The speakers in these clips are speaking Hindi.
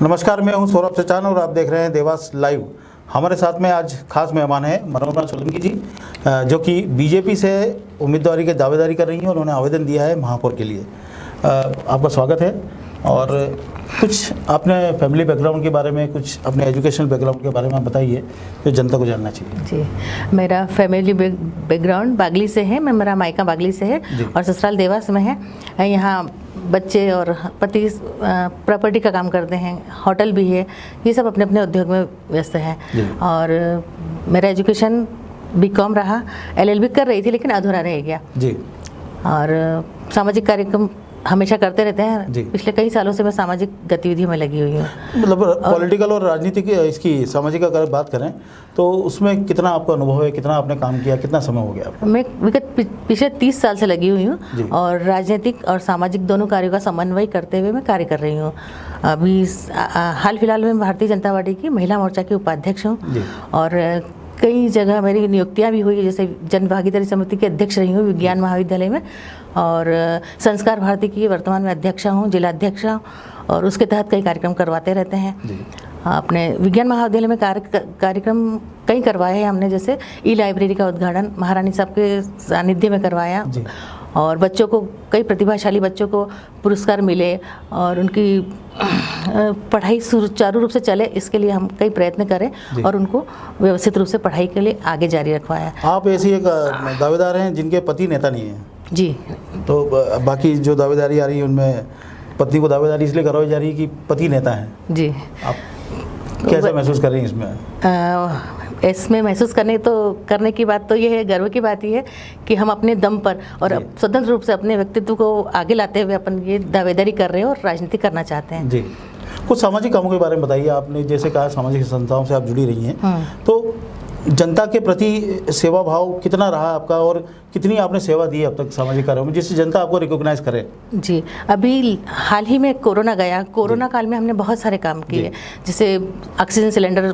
नमस्कार, मैं हूं सौरभ सचान और आप देख रहे हैं देवास लाइव। हमारे साथ में आज खास मेहमान हैं मनोरमा सोलंकी जी, जो कि बीजेपी से उम्मीदवारी की दावेदारी कर रही हैं। उन्होंने आवेदन दिया है महापौर के लिए। आपका स्वागत है। और कुछ अपने फैमिली बैकग्राउंड के बारे में, कुछ अपने एजुकेशनल बैकग्राउंड के बारे में आप बताइए, जो जनता को जानना चाहिए। जी, मेरा फैमिली बैकग्राउंड बागली से है। मेरा मायका बागली से है और ससुराल देवास में है। यहाँ बच्चे और पति प्रॉपर्टी का काम करते हैं, होटल भी है। ये सब अपने अपने उद्योग में व्यस्त हैं। और मेरा एजुकेशन बीकॉम रहा, एलएलबी कर रही थी लेकिन अधूरा रह गया जी। और सामाजिक कार्यक्रम हमेशा करते रहते हैं। पिछले कई सालों से मैं सामाजिक गतिविधियों में लगी हुई हूँ। मतलब पॉलिटिकल और राजनीतिक इसकी सामाजिक अगर बात करें तो उसमें कितना आपका अनुभव है, कितना आपने काम किया, कितना समय हो गया आपका? मैं विगत पिछले 30 साल से लगी हुई हूँ और राजनीतिक और सामाजिक दोनों कार्यों का समन्वय करते हुए मैं कार्य कर रही हूँ। अभी हाल फिलहाल में भारतीय जनता पार्टी की महिला मोर्चा की उपाध्यक्ष हूँ और कई जगह मेरी नियुक्तियाँ भी हुई है। जैसे जन भागीदारी समिति के अध्यक्ष रही हूँ विज्ञान महाविद्यालय में, और संस्कार भारती की वर्तमान में अध्यक्षा हूँ, जिला अध्यक्षा, और उसके तहत कई कार्यक्रम करवाते रहते हैं। अपने विज्ञान महाविद्यालय में कार्यक्रम कई करवाए हैं हमने। जैसे ई लाइब्रेरी का उद्घाटन महारानी साहब के सानिध्य में करवाया और बच्चों को, कई प्रतिभाशाली बच्चों को पुरस्कार मिले और उनकी पढ़ाई सुचारू रूप से चले, इसके लिए हम कई प्रयत्न करें और उनको व्यवस्थित रूप से पढ़ाई के लिए आगे जारी रखवाया। आप ऐसी एक दावेदार हैं जिनके पति नेता नहीं है जी। तो बाकी जो दावेदारी आ रही है उनमें पत्नी को दावेदारी इसलिए करवाई जा रही है कि पति नेता हैं जी। आप कैसा महसूस कर रही हैं इसमें? इसमें महसूस करने की बात तो ये है, गर्व की बात ये है कि हम अपने दम पर और स्वतंत्र रूप से अपने व्यक्तित्व को आगे लाते हुए अपन ये दावेदारी कर रहे हैं और राजनीति करना चाहते हैं जी। कुछ सामाजिक कामों के बारे में बताइए। आपने जैसे कहा सामाजिक संस्थाओं से आप जुड़ी रही हैं, तो जनता के प्रति सेवा भाव कितना रहा आपका और कितनी आपने सेवा दी अब तक सामाजिक कार्यों में, जिससे जनता आपको रिकॉग्नाइज करे? जी, अभी हाल ही में कोरोना गया। कोरोना काल में हमने बहुत सारे काम किए, जैसे ऑक्सीजन सिलेंडर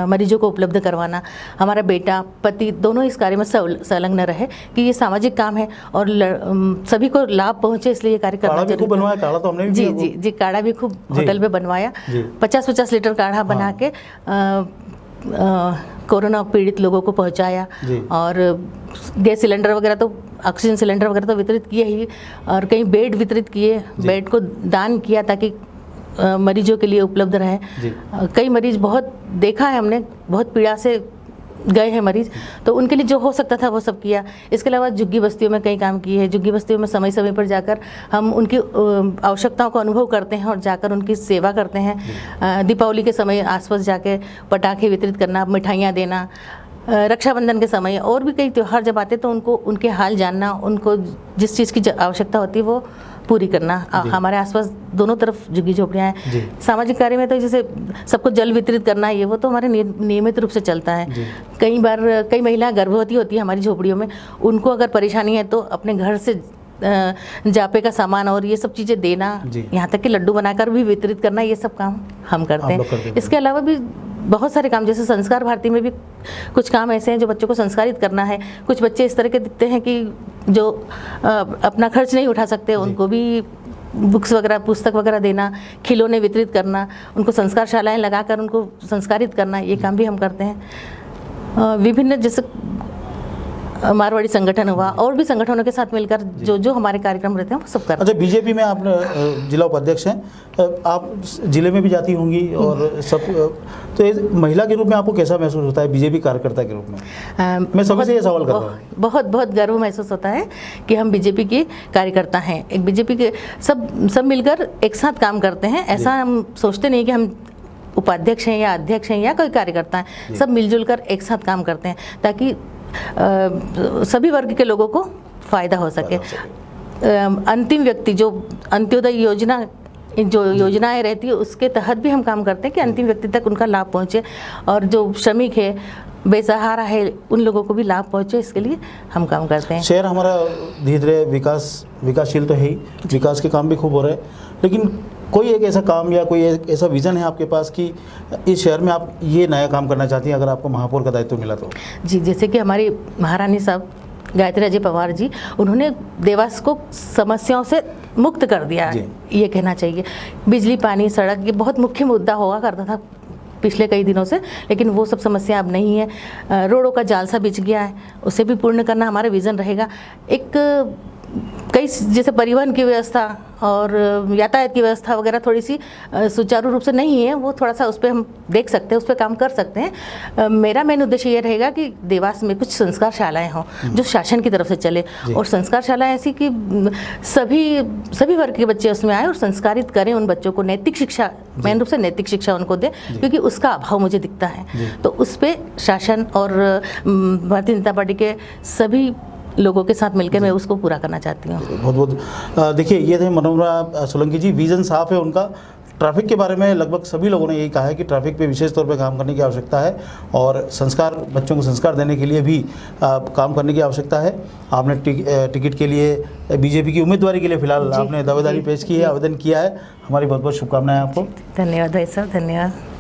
मरीजों को उपलब्ध करवाना। हमारा बेटा पति दोनों इस कार्य में संलग्न रहे कि ये सामाजिक काम है और सभी को लाभ पहुँचे, इसलिए ये कार्य करना जरूरी। बनवाया काढ़ा तो हमने जी जी जी, काढ़ा भी खूब होटल में बनवाया। 50-50 लीटर काढ़ा बना के कोरोना पीड़ित लोगों को पहुंचाया। और गैस सिलेंडर वगैरह तो, ऑक्सीजन सिलेंडर वगैरह तो वितरित किए ही, और कई बेड वितरित किए, बेड को दान किया ताकि मरीजों के लिए उपलब्ध रहे। कई मरीज बहुत देखा है हमने, बहुत पीड़ा से गए हैं मरीज, तो उनके लिए जो हो सकता था वो सब किया। इसके अलावा झुग्गी बस्तियों में कई काम किए हैं। झुग्गी बस्तियों में समय समय पर जाकर हम उनकी आवश्यकताओं को अनुभव करते हैं और जाकर उनकी सेवा करते हैं। दीपावली के समय आसपास जाके पटाखे वितरित करना, मिठाइयाँ देना, रक्षाबंधन के समय और भी कई त्यौहार जब आते तो उनको उनके हाल जानना, उनको जिस चीज़ की आवश्यकता होती है वो पूरी करना। हमारे आसपास दोनों तरफ झुग्गी झोपड़ियाँ हैं। सामाजिक कार्य में तो जैसे सबको जल वितरित करना, ये वो तो हमारे नियमित रूप से चलता है। कई बार कई महिलाएं गर्भवती होती है हमारी झोपड़ियों में, उनको अगर परेशानी है तो अपने घर से जापे का सामान और ये सब चीज़ें देना, यहाँ तक कि लड्डू बनाकर भी वितरित करना, ये सब काम हम करते हैं। इसके अलावा भी बहुत सारे काम, जैसे संस्कार भारती में भी कुछ काम ऐसे हैं जो बच्चों को संस्कारित करना है। कुछ बच्चे इस तरह के दिखते हैं कि जो अपना खर्च नहीं उठा सकते, उनको भी बुक्स वगैरह, पुस्तक वगैरह देना, खिलौने वितरित करना, उनको संस्कार शालाएं लगाकर उनको संस्कारित करना, ये काम भी हम करते हैं। विभिन्न जैसे मारवाड़ी संगठन हुआ और भी संगठनों के साथ मिलकर जो हमारे कार्यक्रम रहते हैं वो सब करते हैं। अच्छा, बीजेपी में आप जिला उपाध्यक्ष हैं, आप जिले में भी जाती होंगी और सब, तो महिला के रूप में आपको कैसा महसूस होता है बीजेपी कार्यकर्ता के रूप में? मैं सबसे ये सवाल कर रहा हूँ। बहुत गर्व महसूस होता है कि हम बीजेपी के कार्यकर्ता हैं। एक बीजेपी के सब मिलकर एक साथ काम करते हैं। ऐसा हम सोचते नहीं कि हम उपाध्यक्ष हैं या अध्यक्ष हैं या कोई कार्यकर्ता हैं, सब मिलजुल कर एक साथ काम करते हैं ताकि सभी वर्ग के लोगों को फायदा हो सके। अंतिम व्यक्ति जो अंत्योदय योजना, जो योजनाएं रहती है उसके तहत भी हम काम करते हैं कि अंतिम व्यक्ति तक उनका लाभ पहुंचे, और जो श्रमिक है, बेसहारा है, उन लोगों को भी लाभ पहुंचे, इसके लिए हम काम करते हैं। शहर हमारा धीरे धीरे विकासशील तो है ही, विकास के काम भी खूब हो रहे हैं, लेकिन कोई एक ऐसा काम या कोई ऐसा विज़न है आपके पास कि इस शहर में आप ये नया काम करना चाहती हैं अगर आपको महापौर का दायित्व मिला तो? जी, जैसे कि हमारी महारानी साहब गायत्री अजय पवार जी, उन्होंने देवास को समस्याओं से मुक्त कर दिया है, ये कहना चाहिए। बिजली, पानी, सड़क ये बहुत मुख्य मुद्दा हुआ करता था पिछले कई दिनों से, लेकिन वो सब समस्या अब नहीं है। रोडों का जाल सा बिछ गया है, उसे भी पूर्ण करना हमारा विज़न रहेगा। एक कई जैसे परिवहन की व्यवस्था और यातायात की व्यवस्था वगैरह थोड़ी सी सुचारू रूप से नहीं है, वो थोड़ा सा उस पर हम देख सकते हैं, उस पर काम कर सकते हैं। मेरा मेन उद्देश्य ये रहेगा कि देवास में कुछ संस्कार शालाएँ हों जो शासन की तरफ से चले, और संस्कार शालाएँ ऐसी कि सभी वर्ग के बच्चे उसमें आए और संस्कारित करें उन बच्चों को। नैतिक शिक्षा, मेन रूप से नैतिक शिक्षा उनको दें, क्योंकि उसका अभाव मुझे दिखता है। तो उस पर शासन और भारतीय जनता पार्टी के सभी लोगों के साथ मिलकर मैं उसको पूरा करना चाहती हूँ। बहुत बहुत देखिए, ये थे मनोरमा सोलंकी जी। विज़न साफ है उनका। ट्रैफिक के बारे में लगभग सभी लोगों ने यही कहा है कि ट्रैफिक पे विशेष तौर पे काम करने की आवश्यकता है, और संस्कार, बच्चों को संस्कार देने के लिए भी काम करने की आवश्यकता है। आपने टिकट के लिए बीजेपी की उम्मीदवारी के लिए फिलहाल आपने दावेदारी पेश की है, आवेदन किया है। हमारी बहुत बहुत शुभकामनाएं आपको। धन्यवाद भाई साहब, धन्यवाद।